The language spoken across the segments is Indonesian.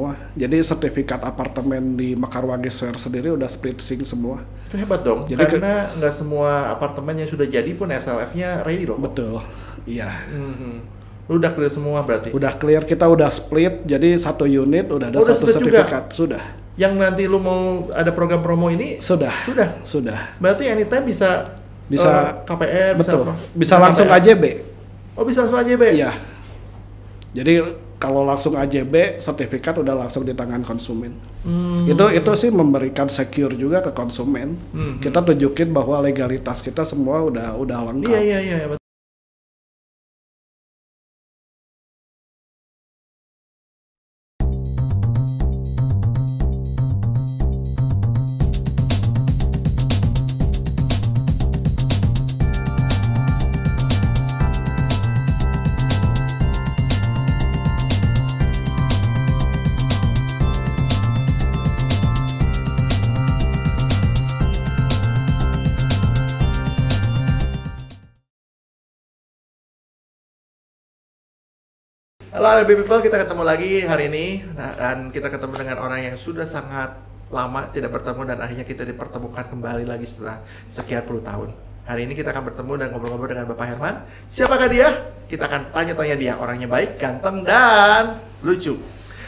semua. Jadi sertifikat apartemen di Mekarwangi Square sendiri udah split sync semua. Itu hebat dong. Jadi karena nggak semua apartemen yang sudah jadi pun SLF-nya ready loh. Betul, iya. Lu udah clear semua berarti? Udah clear, kita udah split, jadi satu unit udah ada satu sertifikat. Juga? Sudah. Yang nanti lu mau ada program promo ini? Sudah. Berarti anytime bisa KPR, betul. Bisa langsung AJB. Oh, bisa langsung AJB? Iya. Jadi kalau langsung AJB, sertifikat udah langsung di tangan konsumen. Itu sih memberikan secure juga ke konsumen. Kita tunjukin bahwa legalitas kita semua udah lengkap. Iya. Halo Happy People, kita ketemu lagi hari ini dan kita ketemu dengan orang yang sudah sangat lama tidak bertemu dan akhirnya kita dipertemukan kembali lagi setelah sekian puluh tahun. Hari ini kita akan bertemu dan ngobrol-ngobrol dengan Bapak Herman. Siapakah dia? Kita akan tanya-tanya dia, orangnya baik, ganteng, dan lucu.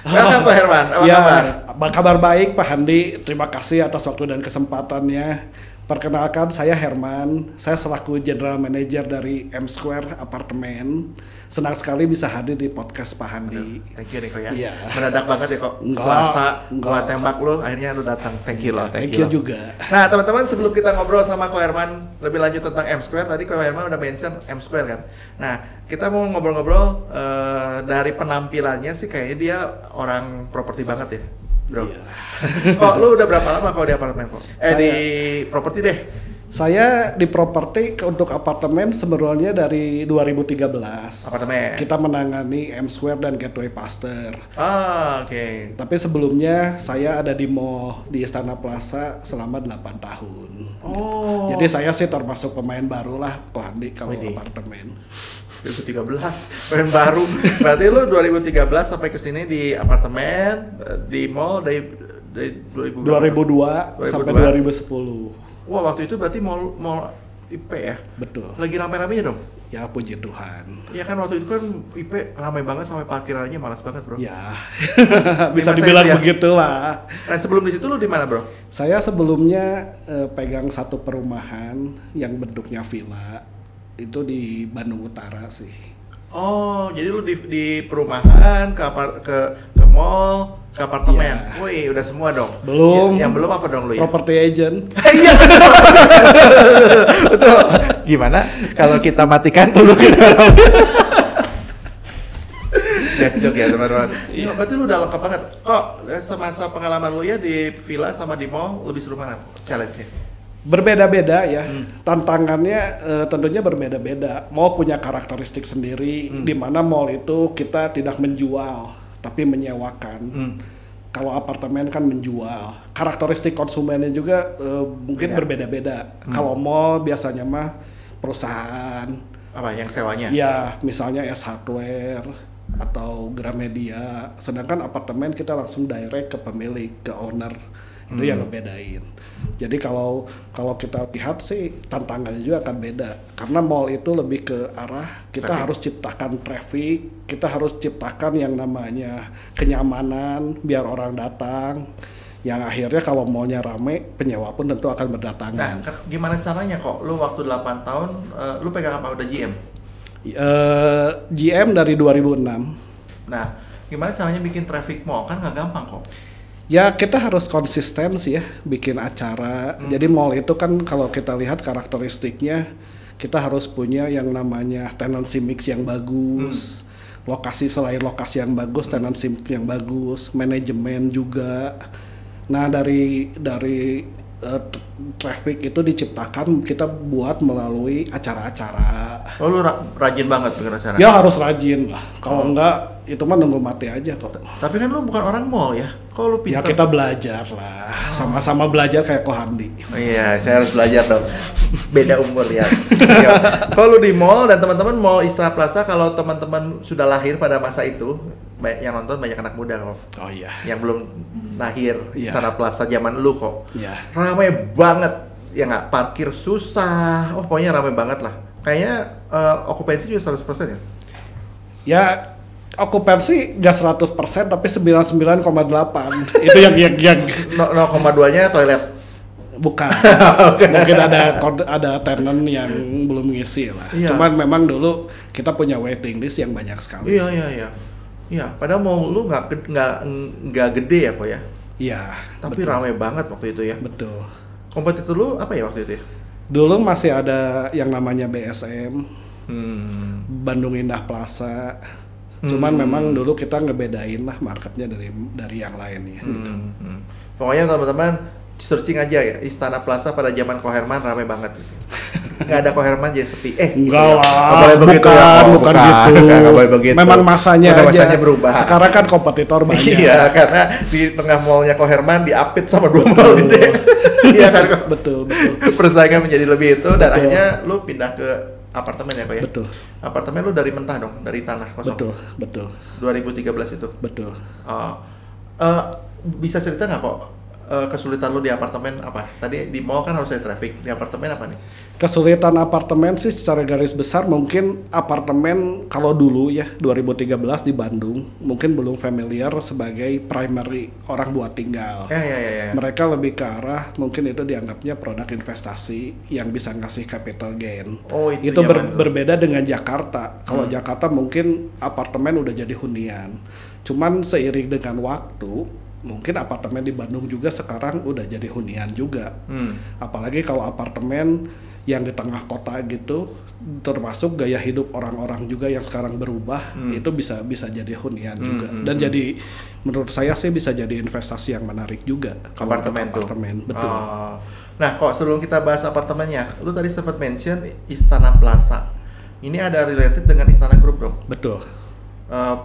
Welcome Pak Herman, apa kabar? Kabar baik Pak Handi, terima kasih atas waktu dan kesempatannya. Perkenalkan, saya Herman, saya selaku General Manager dari M Square Apartemen. Senang sekali bisa hadir di podcast Pak Handi. Thank you Niko ya. Iya. Mendadak banget ya kok. Selasa, gua tembak lu, akhirnya lu datang. Thank you loh. Thank you juga. Nah teman-teman, sebelum kita ngobrol sama Ko Herman lebih lanjut tentang M Square, tadi Ko Herman udah mention M Square kan. Nah kita mau ngobrol-ngobrol dari penampilannya sih kayaknya dia orang properti banget ya, bro. Iya. Kok lu udah berapa lama kok di apartemen kok? Di properti deh. Saya di properti untuk apartemen sebenarnya dari 2013. Apartemen. Kita menangani M Square dan Gateway Pasteur. Oke. Tapi sebelumnya saya ada di mall di Istana Plaza selama 8 tahun. Oh. Jadi saya sih termasuk pemain baru lah Ko Handi kalau apartemen. 2013, pemain baru. Berarti lu 2013 sampai ke sini di apartemen, di mall dari 2002 sampai 2010. Wah, waktu itu berarti mall IP ya? Betul. Lagi rame-ramenya dong? Ya, puji Tuhan. Iya kan, waktu itu kan IP ramai banget sampai parkirannya malas banget, bro. Ya, bisa dibilang begitulah. Nah, sebelum di situ lu di mana, bro? Saya sebelumnya pegang satu perumahan yang bentuknya villa. Itu di Bandung Utara sih. Oh, jadi lu di perumahan, ke mall, ke apartemen. Yeah. Wih, udah semua dong. Belum. Yang belum apa dong lu ya? Property agent. Iya. Betul. Gimana kalau kita matikan dulu kita? That's joke ya teman-teman. Iya. Berarti lu udah lengkap banget. Kok semasa pengalaman lu ya di villa sama di mall lebih seru mana challenge-nya? Berbeda-beda ya, tantangannya tentunya berbeda-beda. Mall punya karakteristik sendiri, di mana mall itu kita tidak menjual, tapi menyewakan. Kalau apartemen kan menjual. Karakteristik konsumennya juga mungkin berbeda-beda. Kalau mall biasanya mah perusahaan. Apa yang sewanya? Ya, misalnya S Hardware atau Gramedia. Sedangkan apartemen kita langsung direct ke pemilik, ke owner. Itu yang ngebedain. Jadi kalau kita lihat sih tantangannya juga akan beda. Karena mall itu lebih ke arah kita harus ciptakan traffic, kita harus ciptakan yang namanya kenyamanan biar orang datang. Yang akhirnya kalau mallnya rame, penyewa pun tentu akan berdatangan. Nah, gimana caranya kok? Lu waktu 8 tahun, lu pegang apa? Udah GM? GM dari 2006. Nah, gimana caranya bikin traffic mall? Kan nggak gampang kok. Ya kita harus konsisten sih ya bikin acara. Jadi mall itu kan kalau kita lihat karakteristiknya kita harus punya yang namanya tenancy mix yang bagus, lokasi selain lokasi yang bagus, tenancy mix yang bagus, manajemen juga. Nah dari traffic itu diciptakan kita buat melalui acara-acara. Oh lu rajin banget bikin acara? Ya harus rajin lah. Kalau enggak itu mah nunggu mati aja kok. Tapi kan lu bukan orang mall ya? Kok lu pintar? Ya kita belajar lah. Sama-sama belajar kayak Ko Handi. Oh iya, saya harus belajar dong. Beda umur ya. Kalau lu di mall dan teman-teman mall Istana Plaza, kalau teman-teman sudah lahir pada masa itu, yang nonton banyak anak muda kok. Oh iya. Yang belum lahir Iya. Istana Plaza zaman lu kok. Iya. Ramai banget. Ya nggak, parkir susah. Oh, pokoknya ramai banget lah. Kayaknya okupansi juga 100% ya? Ya okupansi nggak 100% tapi 99,8. Itu yang 0,2-nya toilet. bukan. Mungkin ada tenant yang belum ngisi lah. Iya. Cuman memang dulu kita punya waiting list yang banyak sekali. Iya, padahal mau lu nggak gede ya kok ya. Iya. Tapi betul. ramai banget waktu itu ya. Betul. Kompetitor lu apa ya waktu itu ya? Dulu masih ada yang namanya BSM, Bandung Indah Plaza. Cuman memang dulu kita ngebedain lah marketnya dari yang lainnya. Gitu. Pokoknya teman-teman searching aja ya, Istana Plaza pada zaman Koherman ramai banget. Nggak ada Koherman jadi sepi. Enggak lah, nggak boleh begitu ya. bukan gitu. Nggak boleh begitu. Memang masanya Udah aja. masanya berubah. Sekarang kan kompetitor banyak. Iya, karena di tengah mallnya Koherman diapit sama 2 mall gede. Iya kan kok. Betul. Persaingan menjadi lebih itu dan Betul. akhirnya lu pindah ke apartemen ya kok ya? Betul. Apartemen lu dari mentah dong, dari tanah kosong. Betul. 2013 itu. Betul. Bisa cerita nggak kok kesulitan lu di apartemen apa? Tadi di mall kan harus ada traffic, di apartemen apa nih? Kesulitan apartemen sih secara garis besar mungkin apartemen kalau dulu ya 2013 di Bandung mungkin belum familiar sebagai primary orang buat tinggal. Ya. Mereka lebih ke arah mungkin itu dianggapnya produk investasi yang bisa ngasih capital gain. Oh, itu zaman dulu. berbeda dengan Jakarta. Kalau Jakarta mungkin apartemen udah jadi hunian. Cuman seiring dengan waktu mungkin apartemen di Bandung juga sekarang udah jadi hunian juga. Apalagi kalau apartemen yang di tengah kota gitu, termasuk gaya hidup orang-orang juga yang sekarang berubah, itu bisa jadi hunian juga. Dan jadi menurut saya sih bisa jadi investasi yang menarik juga kalau Apartemen tuh. Betul. Nah, kok sebelum kita bahas apartemennya, lu tadi sempat mention Istana Plaza. Ini ada related dengan Istana Group dong? Betul.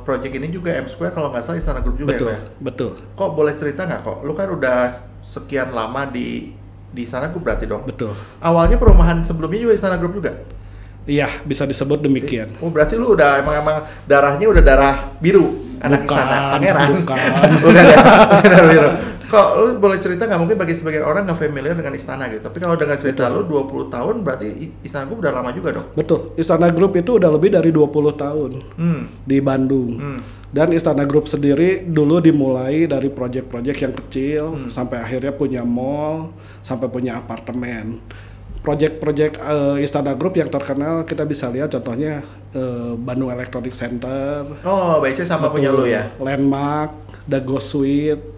Project ini juga M Square kalau nggak salah Istana Group juga Betul. ya? Betul. Kok boleh cerita nggak kok? Lu kan udah sekian lama di Istana Group berarti dong? Betul. Awalnya perumahan sebelumnya juga Istana Group juga? Iya, bisa disebut demikian. Oh, berarti lu udah emang darahnya udah darah biru, anak Bukan, Istana, pangeran. bukan. Bukan ya? Pangeran biru. Kok lu boleh cerita nggak, mungkin bagi sebagian orang nggak familiar dengan Istana gitu, tapi kalau dengan cerita lu 20 tahun berarti Istana Group udah lama juga dong? Betul. Istana Group itu udah lebih dari 20 tahun di Bandung. Dan Istana Group sendiri dulu dimulai dari proyek-proyek yang kecil sampai akhirnya punya mall, sampai punya apartemen. Proyek-proyek Istana Group yang terkenal kita bisa lihat contohnya Bandung Electronic Center. Oh, BC sama punya lu ya? Landmark, Dago Suite,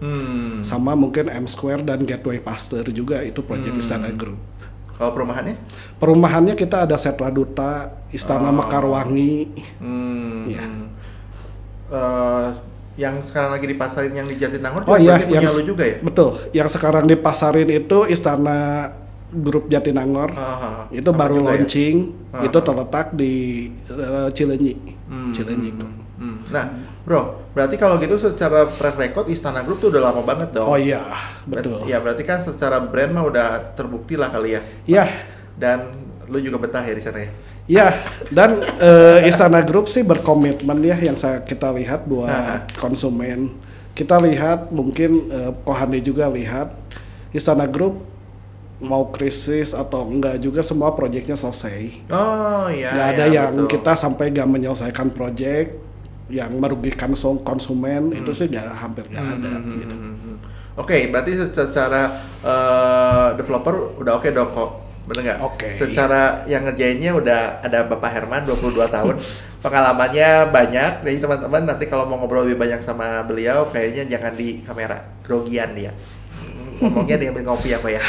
sama mungkin M Square dan Gateway Pasteur juga itu proyek Istana Group. Kalau perumahannya? Perumahannya kita ada Setra Duta, Istana Mekarwangi. Ya. Yang sekarang lagi dipasarin yang di Jatinangor Oh iya, punya lu juga ya? Betul. Yang sekarang dipasarin itu Istana Grup Jatinangor. Itu sama baru juga launching. ya? Itu terletak di Cileunyi. Cileunyi. Nah, bro, berarti kalau gitu secara track record Istana Group tuh udah lama banget dong? Oh iya, betul. Ya berarti kan secara brand mah udah terbukti lah kali ya? Iya. Dan lu juga betah ya di sana ya? Ya, dan Istana Group sih berkomitmen ya yang kita lihat buat konsumen. Kita lihat mungkin Kohani juga lihat Istana Group mau krisis atau enggak juga semua proyeknya selesai. Oh iya. Nggak ada ya, yang betul. kita sampai nggak menyelesaikan proyek yang merugikan konsumen itu sih hampir nggak ada. Gitu. Oke, berarti secara developer udah oke dong kok. Bener nggak? Oke. Secara yang ngerjainnya udah ada Bapak Herman 22 tahun. Pengalamannya banyak. Jadi teman-teman nanti kalau mau ngobrol lebih banyak sama beliau kayaknya jangan di kamera. Grogian dia. Ngomongnya diambil ngopi apa ya?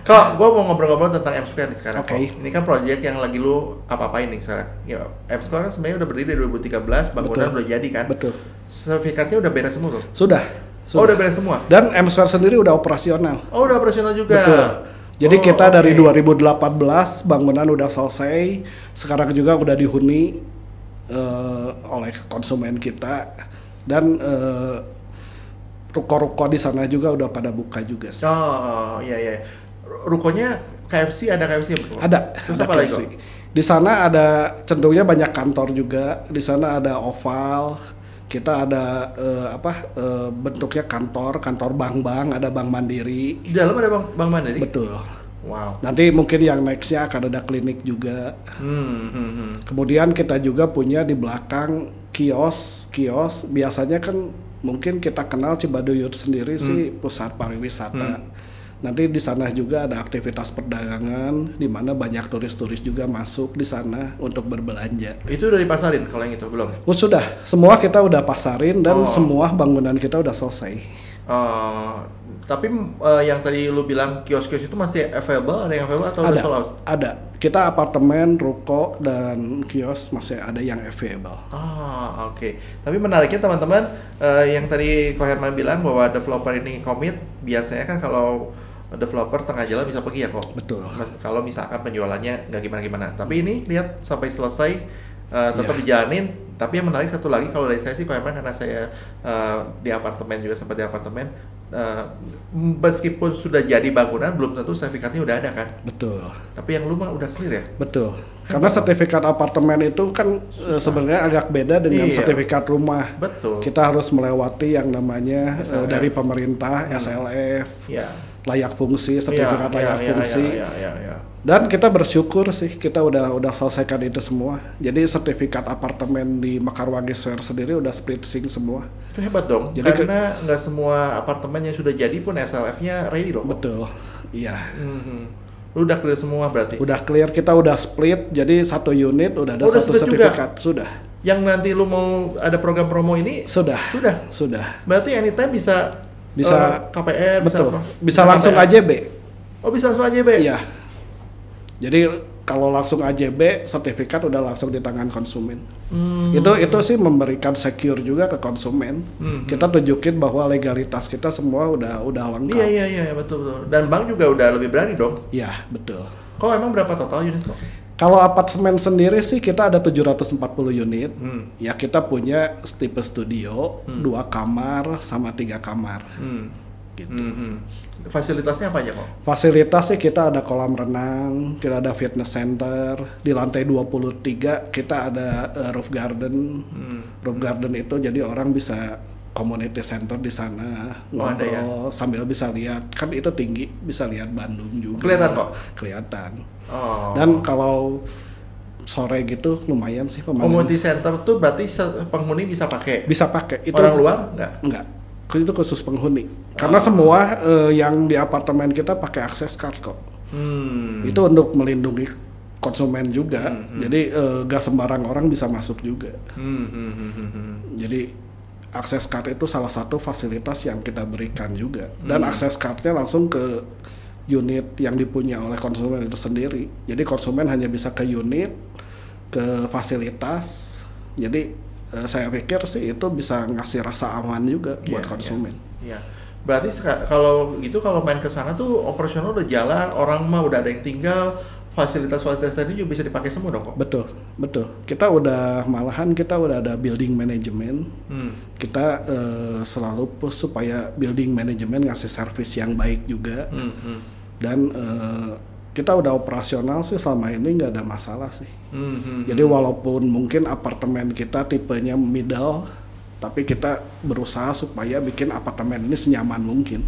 Kok gue mau ngobrol-ngobrol tentang M Square nih sekarang. Oke. Ini kan proyek yang lagi lu apa-apain nih sekarang. Ya, M Square kan sebenarnya udah berdiri dari 2013, bangunan Betul. udah jadi kan. Betul. Sertifikatnya udah beres semua belum? Sudah. Oh, udah beres semua. Dan M Square sendiri udah operasional. Oh, udah operasional juga. Betul. Jadi Oh, kita dari oke. 2018 bangunan udah selesai, sekarang juga udah dihuni oleh konsumen kita dan ruko-ruko di sana juga udah pada buka juga sih. Oh, iya. Rukonya KFC ada KFC belum? Ada Terus ada apa lagi KFC. kok? Di sana ada cenderungnya banyak kantor juga. Di sana ada oval. Kita ada bentuknya kantor bank-bank, ada bank mandiri. Di dalam ada bank mandiri? Betul. Wow. Nanti mungkin yang nextnya akan ada klinik juga. Kemudian kita juga punya di belakang kios. Biasanya kan mungkin kita kenal Cibaduyut sendiri sih pusat pariwisata. Nanti di sana juga ada aktivitas perdagangan di mana banyak turis-turis juga masuk di sana untuk berbelanja. Itu udah dipasarin kalau yang itu belum? Sudah, semua kita udah pasarin dan semua bangunan kita udah selesai. Tapi yang tadi lu bilang kios-kios itu masih available? Ada yang available atau udah sold out? Ada. Kita apartemen, ruko, dan kios masih ada yang available. Oke. Tapi menariknya teman-teman, yang tadi Ko Herman bilang bahwa developer ini komit, biasanya kan kalau developer tengah jalan bisa pergi ya kok. Betul. Kalau misalkan penjualannya nggak gimana-gimana. Tapi ini lihat sampai selesai tetap dijalanin. Tapi yang menarik satu lagi kalau dari saya sih Ko Herman, karena saya di apartemen juga, sempat di apartemen, meskipun sudah jadi bangunan belum tentu sertifikatnya udah ada kan. Betul. Tapi yang lu mah udah clear ya. Betul. Karena sertifikat apartemen itu kan sebenarnya agak beda dengan sertifikat rumah. Betul. Kita harus melewati yang namanya dari pemerintah SLF, layak fungsi, sertifikat layak fungsi. Dan kita bersyukur sih kita udah selesaikan itu semua. Jadi sertifikat apartemen di Mekarwangi Square sendiri udah split sync semua. Itu hebat dong. Jadi karena nggak semua apartemen yang sudah jadi pun SLF-nya ready loh. Betul. Iya. Lu udah clear semua berarti? Udah clear, kita udah split. Jadi satu unit udah ada satu sertifikat. Juga? Sudah. Yang nanti lu mau ada program promo ini? Sudah. Berarti anytime bisa KPR, betul. Bisa langsung KPR. AJB. Oh, bisa langsung AJB? Iya. Jadi kalau langsung AJB, sertifikat udah langsung di tangan konsumen. Itu sih memberikan secure juga ke konsumen. Kita tunjukin bahwa legalitas kita semua udah lengkap. Iya, betul. Dan bank juga udah lebih berani dong. Iya, betul. Kok emang berapa total unit kok? Kalau apartemen sendiri sih kita ada 740 unit. Ya kita punya tipe studio, 2 kamar sama 3 kamar. Gitu. Fasilitasnya apa aja kok? Fasilitas sih kita ada kolam renang, kita ada fitness center, di lantai 23 kita ada roof garden. Roof garden itu jadi orang bisa community center di sana, ngobrol sambil bisa lihat, kan itu tinggi, bisa lihat Bandung juga. Kelihatan kok? Kelihatan. Dan kalau sore gitu lumayan sih pemandangan. Community center tuh berarti penghuni bisa pakai? Bisa pakai. Itu orang luar enggak. Itu khusus penghuni. Karena semua yang di apartemen kita pakai akses card kok. Itu untuk melindungi konsumen juga. Jadi gak sembarang orang bisa masuk juga. Jadi akses card itu salah satu fasilitas yang kita berikan juga. Dan akses cardnya langsung ke unit yang dipunya oleh konsumen itu sendiri. Jadi konsumen hanya bisa ke unit, ke fasilitas. Jadi saya pikir sih itu bisa ngasih rasa aman juga buat konsumen. Iya. Berarti kalau gitu, kalau main ke sana tuh operasional udah jalan, orang mah udah ada yang tinggal, fasilitas-fasilitas tadi juga bisa dipakai semua dong kok? Betul. Kita udah ada building management. Kita selalu push supaya building management ngasih service yang baik juga. Dan kita udah operasional sih selama ini nggak ada masalah sih. Jadi walaupun mungkin apartemen kita tipenya middle, tapi kita berusaha supaya bikin apartemen ini senyaman mungkin.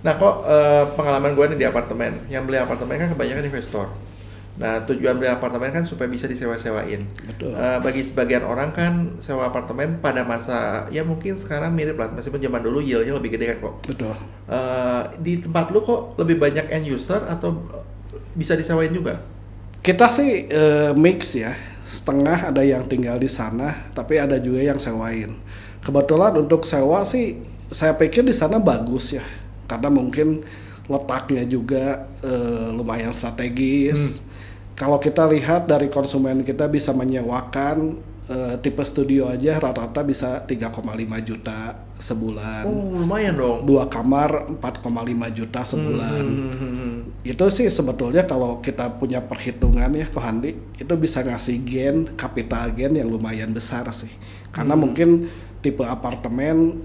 Nah kok pengalaman gue nih di apartemen, yang beli apartemen kan kebanyakan investor. Nah tujuan beli apartemen kan supaya bisa disewa-sewain. Betul. Bagi sebagian orang kan sewa apartemen pada masa, ya mungkin sekarang mirip lah, meskipun zaman dulu yieldnya lebih gede kan kok. Betul. Di tempat lu kok lebih banyak end user atau bisa disewain juga? Kita sih mix ya, setengah ada yang tinggal di sana, tapi ada juga yang sewain. Kebetulan untuk sewa sih, saya pikir di sana bagus ya, karena mungkin letaknya juga lumayan strategis. Kalau kita lihat dari konsumen kita bisa menyewakan tipe studio aja rata-rata bisa 3,5 juta sebulan. Oh, lumayan dong. 2 kamar 4,5 juta sebulan. Itu sih sebetulnya kalau kita punya perhitungan ya Ko Handi, itu bisa ngasih gain, capital gain yang lumayan besar sih. Karena mungkin tipe apartemen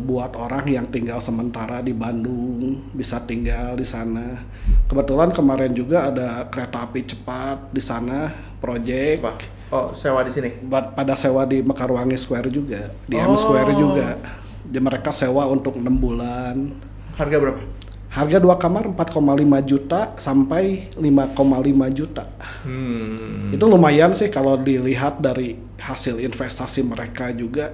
buat orang yang tinggal sementara di Bandung, bisa tinggal di sana. Kebetulan kemarin juga ada kereta api cepat di sana, proyek. Oh, sewa di sini? Pada sewa di Mekarwangi Square juga, di M Square juga. Jadi mereka sewa untuk 6 bulan. Harga berapa? Harga 2 kamar 4,5 juta sampai 5,5 juta. Itu lumayan sih kalau dilihat dari hasil investasi mereka juga.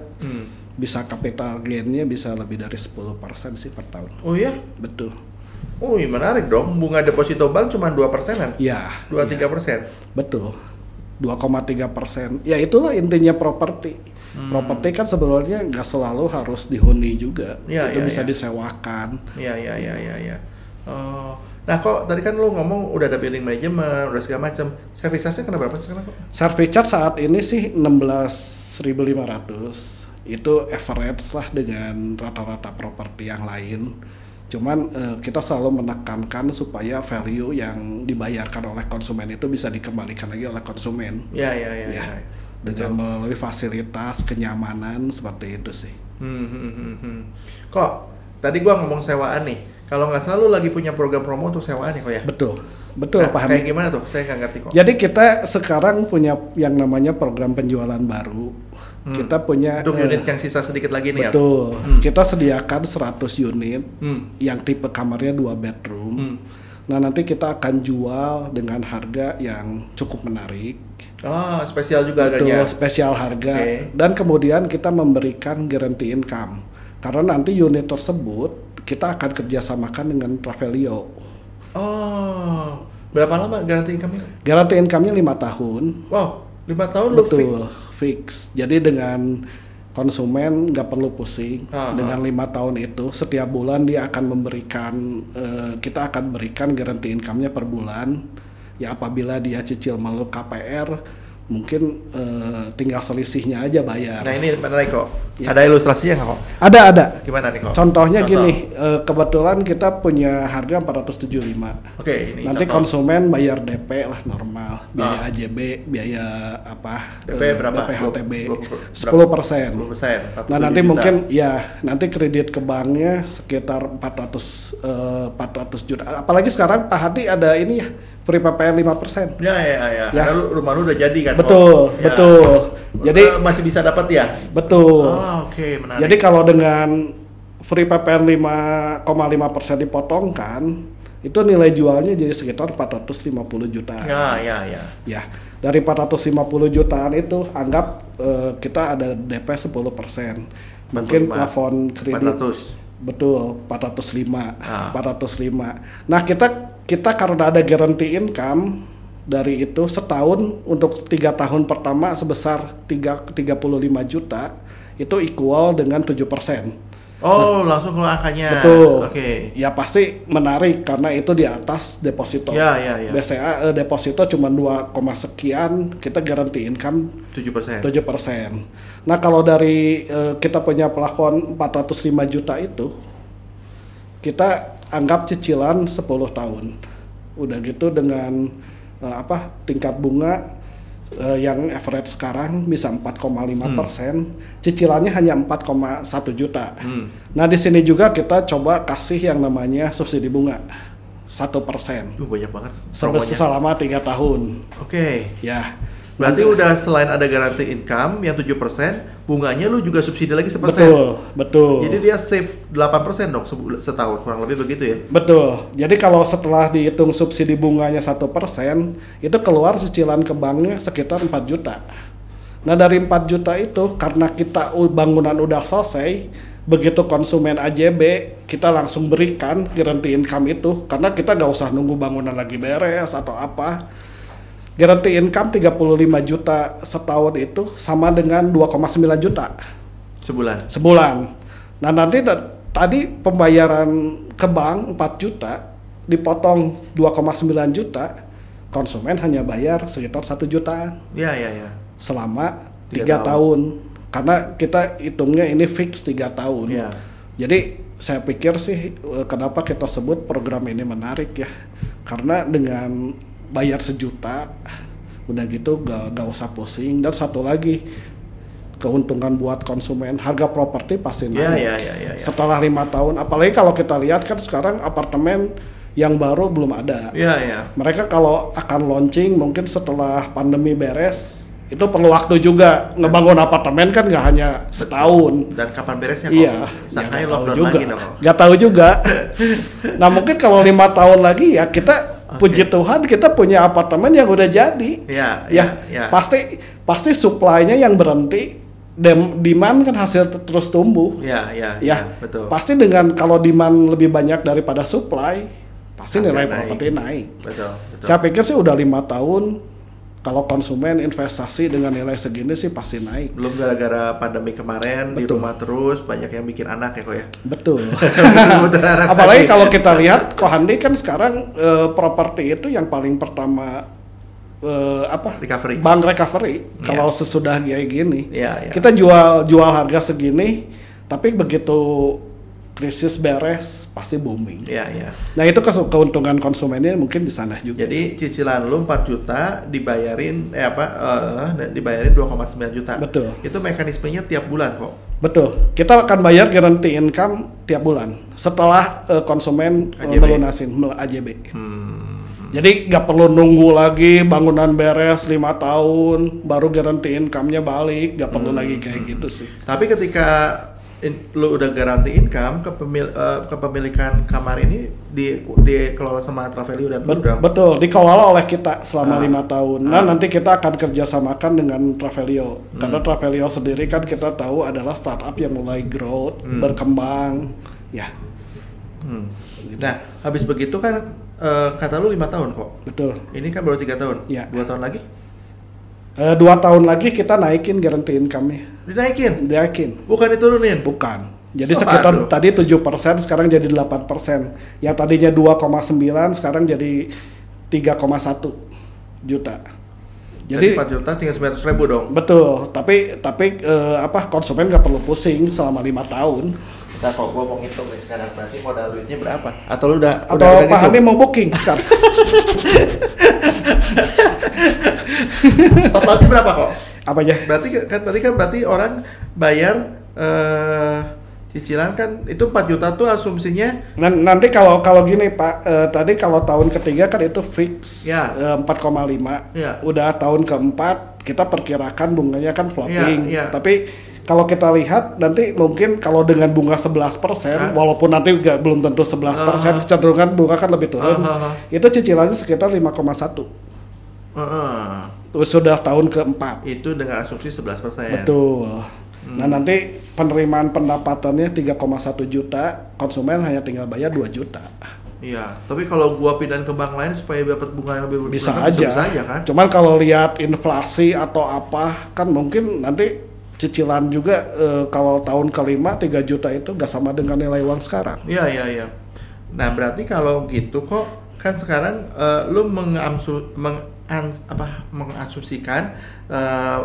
Bisa capital gain-nya bisa lebih dari 10% sih per tahun. Oh iya? Betul. Oh iya, menarik dong. Bunga deposito bank cuma 2%-an? Ya. 2-3%? Betul. 2,3%. Ya itulah intinya properti. Properti kan sebenarnya nggak selalu harus dihuni juga. Itu bisa disewakan. Iya. Oh. Nah kok tadi kan lo ngomong udah ada building management, udah segala macam. Service charge-nya kena berapa sekarang kok? Service charge saat ini sih 16.500. Itu average lah dengan rata-rata properti yang lain. Cuman kita selalu menekankan supaya value yang dibayarkan oleh konsumen itu bisa dikembalikan lagi oleh konsumen. Iya. Dengan melalui fasilitas kenyamanan seperti itu sih. Kok tadi gua ngomong sewaan nih. Kalau nggak salah lu lagi punya program promo untuk sewaan ya kok ya? Betul nah, Pak Kayak Hamid. gimana tuh? Saya nggak ngerti kok. Jadi kita sekarang punya yang namanya program penjualan baru. Kita punya untuk unit yang sisa sedikit lagi nih betul. Kita sediakan 100 unit yang tipe kamarnya 2 bedroom. Nah nanti kita akan jual dengan harga yang cukup menarik. Oh, spesial juga harganya. Betul, spesial harga. Dan kemudian kita memberikan guarantee income. Karena nanti unit tersebut kita akan kerjasamakan dengan Travelio. Oh, berapa lama garansi income-nya? Garansi income-nya 5 tahun. Wow, 5 tahun betul, fix. Jadi dengan konsumen nggak perlu pusing. Dengan 5 tahun itu, setiap bulan dia akan memberikan, kita akan berikan garansi income-nya per bulan. Ya apabila dia cicil melalui KPR, mungkin tinggal selisihnya aja bayar. Nah ini menarik kok. Ya. Ada ilustrasinya nggak kok? Ada. Gimana nih kok? Contohnya gini, kebetulan kita punya harga 475. Oke, ini nanti contoh. konsumen bayar DP lah normal, biaya AJB, biaya apa? DP berapa? BPHTB 10%. 10%. Nah nanti juta. Mungkin ya nanti kredit ke banknya sekitar 400 juta. Apalagi sekarang Pak Hadi ada ini ya. Free PPR 5%. Ya. Karena rumah lu udah jadi kan? Betul. Jadi masih bisa dapat ya? Betul. Oke, menarik. Jadi kalau dengan free PPR 5,5% dipotongkan, itu nilai jualnya jadi sekitar 450 jutaan. Ya. Dari 450 jutaan itu anggap kita ada DP 10%. Mungkin plafon kredit 400. Betul, 405. Nah, kita karena ada guarantee income dari itu setahun untuk 3 tahun pertama sebesar 35 juta itu equal dengan 7%. Oh, langsung ke angkanya. Betul. Oke. Ya pasti menarik karena itu di atas deposito. Ya. BCA deposito cuma 2, sekian, kita guarantee income 7%. Nah, kalau dari kita punya plafon 405 juta itu kita anggap cicilan 10 tahun. Udah gitu dengan tingkat bunga yang average sekarang bisa 4,5%, cicilannya hanya 4,1 juta. Nah di sini juga kita coba kasih yang namanya subsidi bunga 1%. Banyak banget. Selama 3 tahun. Oke. Ya. Berarti udah selain ada garansi income yang 7%, bunganya lu juga subsidi lagi 1%. Betul. Jadi dia save 8% dong setahun, kurang lebih begitu ya? Betul. Jadi kalau setelah dihitung subsidi bunganya 1%, itu keluar cicilan ke banknya sekitar 4 juta. Nah dari 4 juta itu, karena kita bangunan udah selesai, begitu konsumen AJB, kita langsung berikan guarantee income itu, karena kita nggak usah nunggu bangunan lagi beres atau apa. Guarantee income 35 juta setahun itu sama dengan 2,9 juta sebulan. Nah nanti tadi pembayaran ke bank 4 juta dipotong 2,9 juta, konsumen hanya bayar sekitar 1 jutaan. Ya. Selama 3 tahun. Karena kita hitungnya ini fix 3 tahun. Ya. Jadi saya pikir sih kenapa kita sebut program ini menarik ya. Karena dengan bayar 1 juta, udah gitu gak usah pusing. Dan satu lagi, keuntungan buat konsumen, harga properti pasti naik. Ya. Setelah 5 tahun, apalagi kalau kita lihat kan sekarang apartemen yang baru belum ada. Ya. Mereka kalau akan launching mungkin setelah pandemi beres, itu perlu waktu juga. Ngebangun apartemen kan nggak hanya setahun. Dan kapan beresnya? Iya, Sangkai nggak tahu lockdown juga. lagi dong. Nggak tahu juga. Nah mungkin kalau 5 tahun lagi ya kita puji Tuhan kita punya apartemen yang udah jadi. Ya. Pasti supply-nya yang berhenti. Demand kan hasil terus tumbuh. Ya, betul. Pasti dengan kalau demand lebih banyak daripada supply, pasti nilai properti naik. Betul. Saya pikir sih udah 5 tahun kalau konsumen investasi dengan nilai segini sih pasti naik. Belum gara-gara pandemi kemarin di Betul. rumah terus banyak yang bikin anak ya kok ya. Betul. Betul, anak Apalagi lagi. kalau kita lihat Kohandi kan sekarang properti itu yang paling pertama Recovery. bank recovery. Iya. Kalau sesudah kayak gini, Iya. kita jual harga segini, tapi begitu krisis beres pasti booming. Iya. Nah itu keuntungan konsumennya mungkin di sana juga. Jadi cicilan lu 4 juta dibayarin dibayarin 2,9 juta. Betul. Itu mekanismenya tiap bulan kok. Betul. Kita akan bayar guarantee income tiap bulan setelah konsumen AJB. melunasin AJB. Jadi nggak perlu nunggu lagi bangunan beres 5 tahun baru guarantee income-nya balik, nggak perlu lagi kayak gitu sih. Tapi ketika lu udah garanti income, kepemilikan kamar ini dikelola sama Travelio dan lu dong? Betul, dikelola oleh kita selama 5 tahun. Nah nanti kita akan kerjasamakan dengan Travelio. Karena Travelio sendiri kan kita tahu adalah startup yang mulai growth, berkembang, ya. Nah, habis begitu kan kata lu 5 tahun kok. Betul. Ini kan baru 3 tahun. Ya. 2 tahun lagi? 2 tahun lagi kita naikin guarantee income-nya. Dinaikin. Bukan diturunin? Bukan. Jadi sekitar tadi 7%, sekarang jadi 8%. Yang tadinya 2,9 sekarang jadi 3,1 juta. Jadi 4 juta tinggal 900.000 dong. Betul, tapi konsumen nggak perlu pusing selama 5 tahun. Ntar kok gua mau ngitung nih sekarang, berarti modal duitnya berapa? Atau lu udah Pak Hani mau booking sekarang? Totalnya berapa kok? Apa aja? Berarti orang bayar cicilan kan itu 4 juta tuh asumsinya. Nanti kalau gini Pak, tadi kalau tahun ketiga kan itu fix Ya. 4,5. Ya. Udah tahun keempat kita perkirakan bunganya kan floating. Ya. Tapi kalau kita lihat nanti mungkin kalau dengan bunga 11%, walaupun nanti belum tentu 11%, kecenderungan bunga kan lebih turun. Itu cicilannya sekitar 5,1. Sudah tahun keempat. Itu dengan asumsi 11%. Betul. Nah nanti penerimaan pendapatannya 3,1 juta, konsumen hanya tinggal bayar 2 juta. Iya, tapi kalau gua pindahin ke bank lain supaya dapat bunga yang lebih Bisa bisa aja kan? Cuman kalau lihat inflasi atau apa, kan mungkin nanti cicilan juga kalau tahun kelima 3 juta itu nggak sama dengan nilai uang sekarang. Iya. Nah berarti kalau gitu kok kan sekarang lu mengasumsikan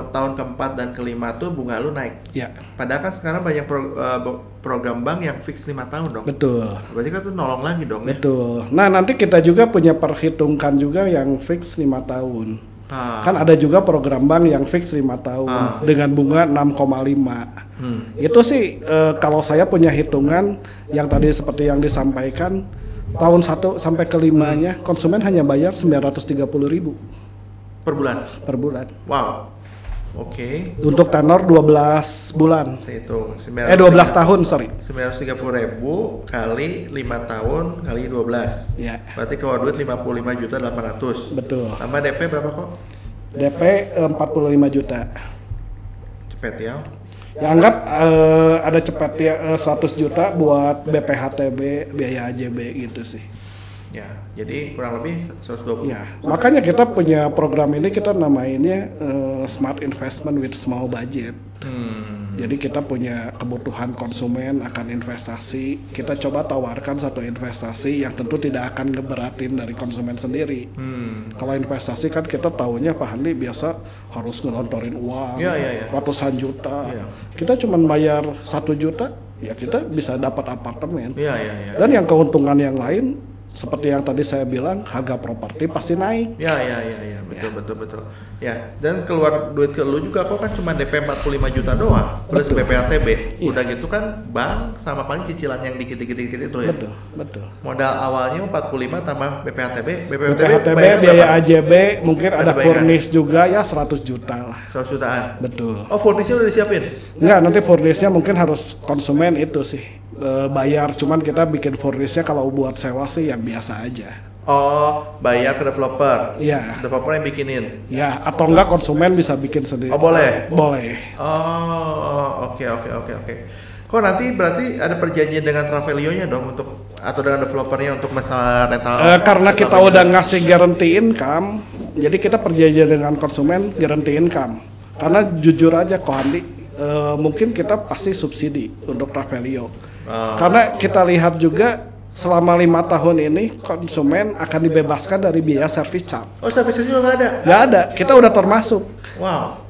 tahun keempat dan kelima tuh bunga lu naik. Ya. Padahal kan sekarang banyak program bank yang fix 5 tahun dong. Betul. Berarti kan tuh nolong lagi dong. Betul. Nah nanti kita juga punya perhitungkan juga yang fix 5 tahun. Kan ada juga program bank yang fix 5 tahun dengan bunga 6,5. Itu sih kalau saya punya hitungan yang tadi seperti yang disampaikan, tahun 1 sampai ke 5-nya konsumen hanya bayar 930.000 per bulan. Wow. Oke. Untuk tenor 12 bulan. Saya hitung 12 tahun, sorry. 930.000 kali 5 tahun kali 12. Ya. Berarti keluar duit 55.800.000. Betul. Tambah DP berapa kok? DP 45 juta. Cepet ya. Ya anggap ada cepet ya 100 juta buat BPHTB, biaya AJB gitu sih. Ya, jadi kurang lebih 120. Ya, makanya kita punya program ini kita namainnya Smart Investment with Small Budget. Jadi kita punya kebutuhan konsumen akan investasi, kita coba tawarkan satu investasi yang tentu tidak akan ngeberatin dari konsumen sendiri. Kalau investasi kan kita tahunya Pak Handi biasa harus ngelontorin uang ratusan juta. Kita cuma bayar 1 juta, ya kita bisa dapat apartemen. Dan yang keuntungan yang lain seperti yang tadi saya bilang, harga properti pasti naik. Ya, betul. Ya, dan keluar duit ke lu juga, kok kan cuma DP 45 juta doang, plus Betul. BPATB. Iya. Udah gitu kan bank sama paling cicilan yang dikit-dikit itu ya. Betul. Modal awalnya 45 tambah BPATB. BPATB, bayangan biaya berapa? AJB, mungkin ada bayangan. furnish juga ya 100 juta lah. 100 jutaan. Betul. Oh, furnishnya udah disiapin? Enggak, nanti furnishnya mungkin harus konsumen itu sih bayar, cuman kita bikin furnishnya kalau buat sewa sih yang biasa aja. Oh, bayar ke developer. Iya. Developer yang bikinin. Ya, atau enggak konsumen bisa bikin sendiri. Oh, boleh? Boleh. Oh, oke. Kok nanti berarti ada perjanjian dengan Travelio-nya dong untuk atau dengan developernya untuk masalah rental? Karena rental kita udah ngasih guarantee income, jadi kita perjanjian dengan konsumen guarantee income. Karena jujur aja kok Andi, mungkin kita pasti subsidi untuk Travelio. Karena kita lihat juga selama 5 tahun ini konsumen akan dibebaskan dari biaya service charge. Oh, service juga nggak ada? Nggak ada, kita udah termasuk. Wow.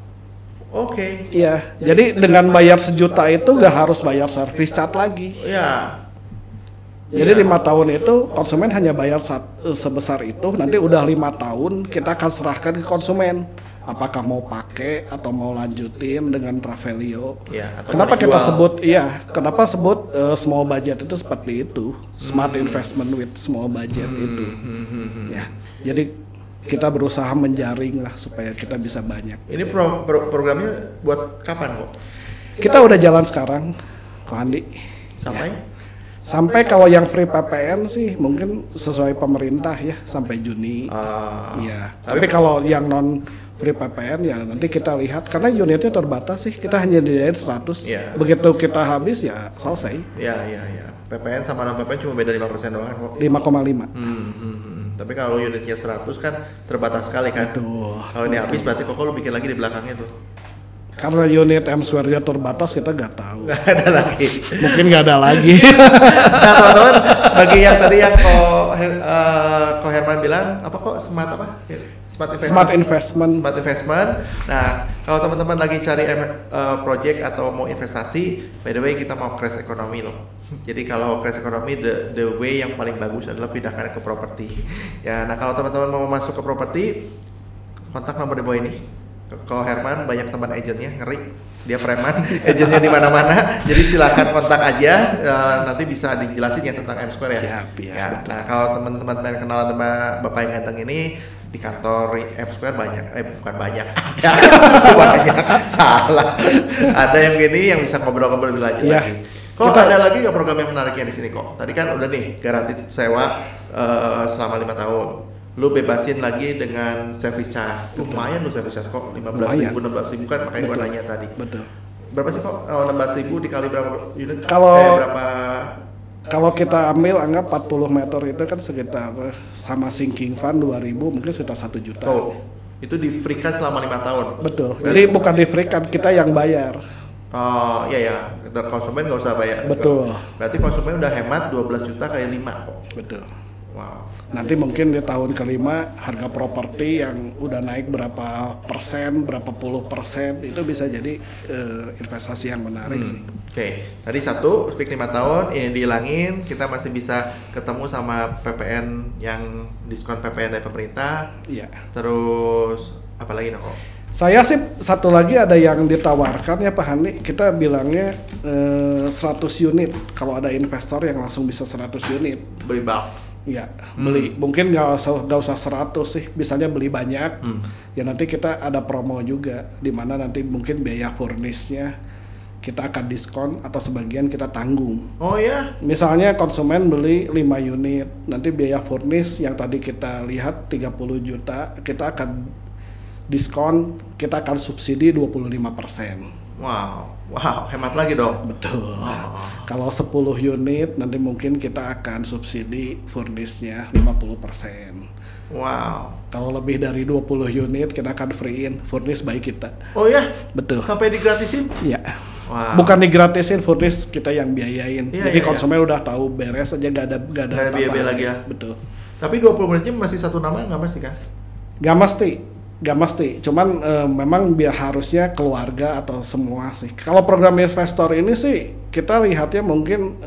Oke. Iya, jadi dengan bayar 1 juta itu nggak harus bayar service charge lagi. Ya. Jadi 5 tahun itu konsumen hanya bayar sebesar itu, nanti udah 5 tahun kita akan serahkan ke konsumen. Apakah mau pakai atau mau lanjutin dengan Travelio? Ya, atau Kenapa mau kita dijual? sebut, kenapa sebut small budget itu seperti itu, smart investment with small budget itu. Ya, jadi kita berusaha menjaring lah supaya kita bisa banyak. Ini programnya buat kapan kok? Kita udah jalan sekarang, Ko Andi. Sampai kalau yang free PPN sih mungkin sesuai pemerintah ya sampai Juni. Iya. Tapi kalau yang non free PPN ya nanti kita lihat karena unitnya terbatas sih. Kita hanya disediain 100. Iya. Begitu kita habis ya selesai. Iya. PPN sama non PPN cuma beda 5% doang kok. 5,5. Tapi kalau unitnya 100 kan terbatas sekali kan. Betul. Kalau ini habis berarti kok lu bikin lagi di belakangnya tuh. Karena unit M-Square-nya terbatas kita nggak tahu. Nggak ada lagi. Mungkin nggak ada lagi. Nah teman-teman, bagi yang tadi yang Ko Herman bilang apa kok smart apa? Smart investment. Smart investment. Nah kalau teman-teman lagi cari project atau mau investasi, by the way kita mau crash ekonomi loh. Jadi kalau crash ekonomi the way yang paling bagus adalah pindahkan ke properti. Ya, nah kalau teman-teman mau masuk ke properti, kontak nomor di bawah ini. Kalau Herman banyak teman agennya, ngeri dia preman, agennya di mana-mana, jadi silakan kontak aja, nanti bisa dijelasin ya tentang M-Square ya. Siap ya. Nah kalau teman-teman pengen kenalan sama Bapak yang ganteng ini di kantor M-Square banyak, bukan banyak, banyak, salah. Ada yang gini yang bisa ngobrol-ngobrol lebih lanjut lagi. Kok ada lagi nggak program yang menariknya di sini kok? Tadi kan udah nih garansi sewa selama 5 tahun. Lu bebasin lagi dengan service charge. Lumayan lu service charge kok 15.000 16.000 kan makanya gua nanya tadi. Betul. Berapa sih kok 16.000 dikali berapa unit? Kalau kita ambil anggap 40 meter itu kan sekitar sama sinking fund 2.000 mungkin sekitar 1 juta. Oh, itu di free kan selama 5 tahun. Betul. Jadi bukan di free kan, kita yang bayar. Oh iya, konsumen nggak usah bayar. Betul. Berarti konsumen udah hemat 12 juta kali 5 kok. Betul. Wow. Nanti mungkin di tahun kelima harga properti yang udah naik berapa persen, berapa puluh persen itu bisa jadi investasi yang menarik sih. Oke, tadi satu speak 5 tahun ini dihilangin, kita masih bisa ketemu sama PPN yang diskon PPN dari pemerintah. Iya. Terus apa lagi kok? Saya sih satu lagi ada yang ditawarkan ya Pak Hani, kita bilangnya 100 unit kalau ada investor yang langsung bisa 100 unit. Beli bulk. Ya, beli. Mungkin nggak usah 100 sih, misalnya beli banyak. Ya nanti kita ada promo juga, di mana nanti mungkin biaya furnishnya kita akan diskon atau sebagian kita tanggung. Oh ya? Misalnya konsumen beli 5 unit, nanti biaya furnish yang tadi kita lihat 30 juta, kita akan diskon, kita akan subsidi 25%. Wow, hemat lagi dong. Betul. Kalau 10 unit nanti mungkin kita akan subsidi furnishnya 50%. Wow. Kalau lebih dari 20 unit kita akan free-in furnish by kita. Oh ya? Betul. Sampai digratisin? Iya. Wow. Bukan digratisin, furnish kita yang biayain. Iya, Jadi iya, konsumen udah tahu beres aja, gak ada biaya lagi ya. Betul. Tapi 20 menitnya masih satu nama nggak mesti kan? Gak mesti. Gak mesti, cuman memang biar harusnya keluarga atau semua sih. Kalau program investor ini sih kita lihatnya mungkin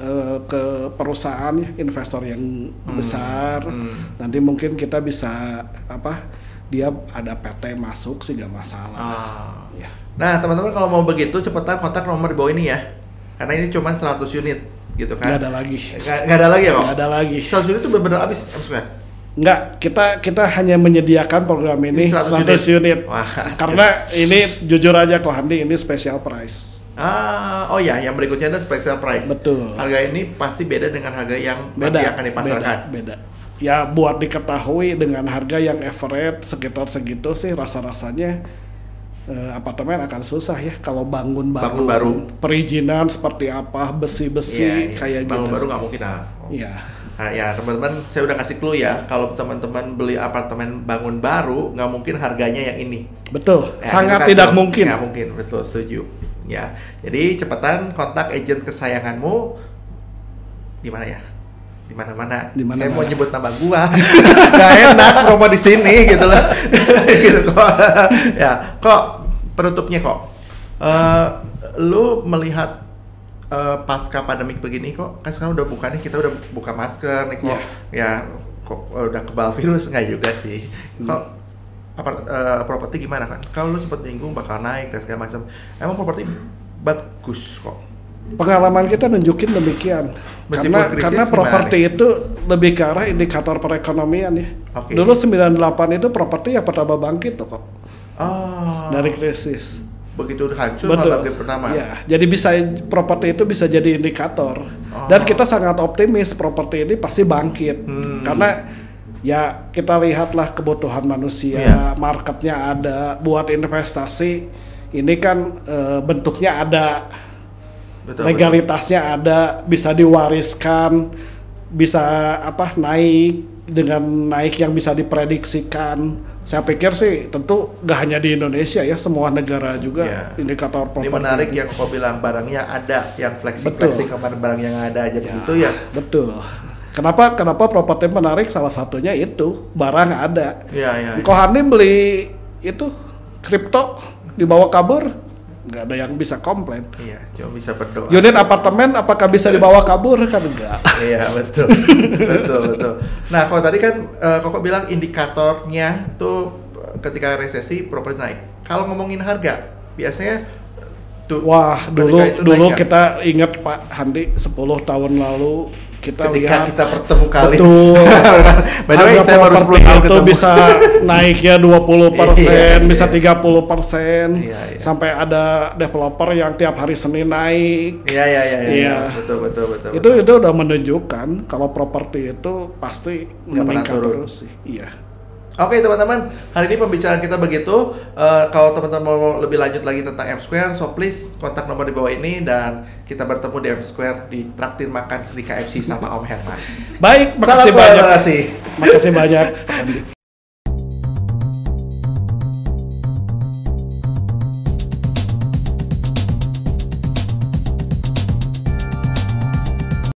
ke perusahaan ya, investor yang besar. Nanti mungkin kita bisa dia ada PT masuk sih gak masalah. Ya. Nah teman-teman kalau mau begitu cepetan kontak nomor di bawah ini ya, karena ini cuma 100 unit gitu kan. Gak ada lagi. Gak ada lagi ya kok? Gak ada lagi. 100 unit itu benar-benar habis maksudnya? Enggak, kita hanya menyediakan program ini 100 unit. Karena ini jujur aja kok Handi, ini special price. Oh ya, yang berikutnya ada special price. Betul. Harga ini pasti beda dengan harga yang nanti akan dipasarkan. Beda. Ya buat diketahui dengan harga yang average sekitar segitu sih rasa-rasanya apartemen akan susah ya kalau bangun baru. Perizinan seperti apa, besi-besi kayak bangun gitu. Baru nggak mungkin Iya. Nah ya teman-teman, saya udah kasih clue ya, kalau teman-teman beli apartemen bangun baru nggak mungkin harganya yang ini. Betul, ya, sangat kan tidak mungkin. Nggak mungkin, betul, setuju. Ya, jadi cepetan kontak agent kesayanganmu di mana ya? Di mana-mana. Saya mau nyebut nama gua, nggak enak promo di sini gitu lah. Gitu kok. Ya, kok penutupnya kok. Lu melihat pasca pandemik begini kok, kan sekarang udah buka nih, kita udah buka masker nih kok, ya kok udah kebal virus nggak juga sih, kok properti gimana kan? Kalau lu sempat nyinggung bakal naik dan segala macam, emang properti bagus kok. Pengalaman kita nunjukin demikian, karena properti itu lebih ke arah indikator perekonomian ya. Dulu 98 itu properti yang pertama bangkit tuh kok, dari krisis. Begitu hancur malah bangkit pertama. Ya, jadi properti itu bisa jadi indikator. Dan kita sangat optimis properti ini pasti bangkit. Karena ya kita lihatlah kebutuhan manusia, marketnya ada, buat investasi ini kan bentuknya ada, legalitasnya ada, bisa diwariskan, bisa naik dengan naik yang bisa diprediksikan. Saya pikir sih tentu gak hanya di Indonesia ya, semua negara juga indikator properti. Ini menarik yang kau bilang, barangnya ada, yang flexing kemarin barang yang ada aja begitu ya. Betul. Kenapa properti menarik? Salah satunya itu barang ada. Kok Handi beli itu kripto dibawa kabur, nggak ada yang bisa komplain. Iya, cuma bisa berdoa. Unit apartemen apakah bisa dibawa kabur? Kan enggak. Iya, betul. betul. Nah, kalau tadi kan Koko bilang indikatornya tuh ketika resesi properti naik. Kalau ngomongin harga, biasanya tuh dulu kita ingat Pak Handi 10 tahun lalu kita ketika lihat kita bertemu kali. Betul. By the way, saya baru 10 tahun itu bisa naik ya 20%, bisa 30%. Sampai ada developer yang tiap hari Senin naik. Iya. Betul. Itu udah menunjukkan kalau properti itu pasti meningkat terus sih. Iya. Oke teman-teman, hari ini pembicaraan kita begitu. Kalau teman-teman mau lebih lanjut lagi tentang M Square, so please kontak nomor di bawah ini dan kita bertemu di M Square di traktir makan di KFC sama Om Herman. Baik, makasih banyak. Makasih banyak.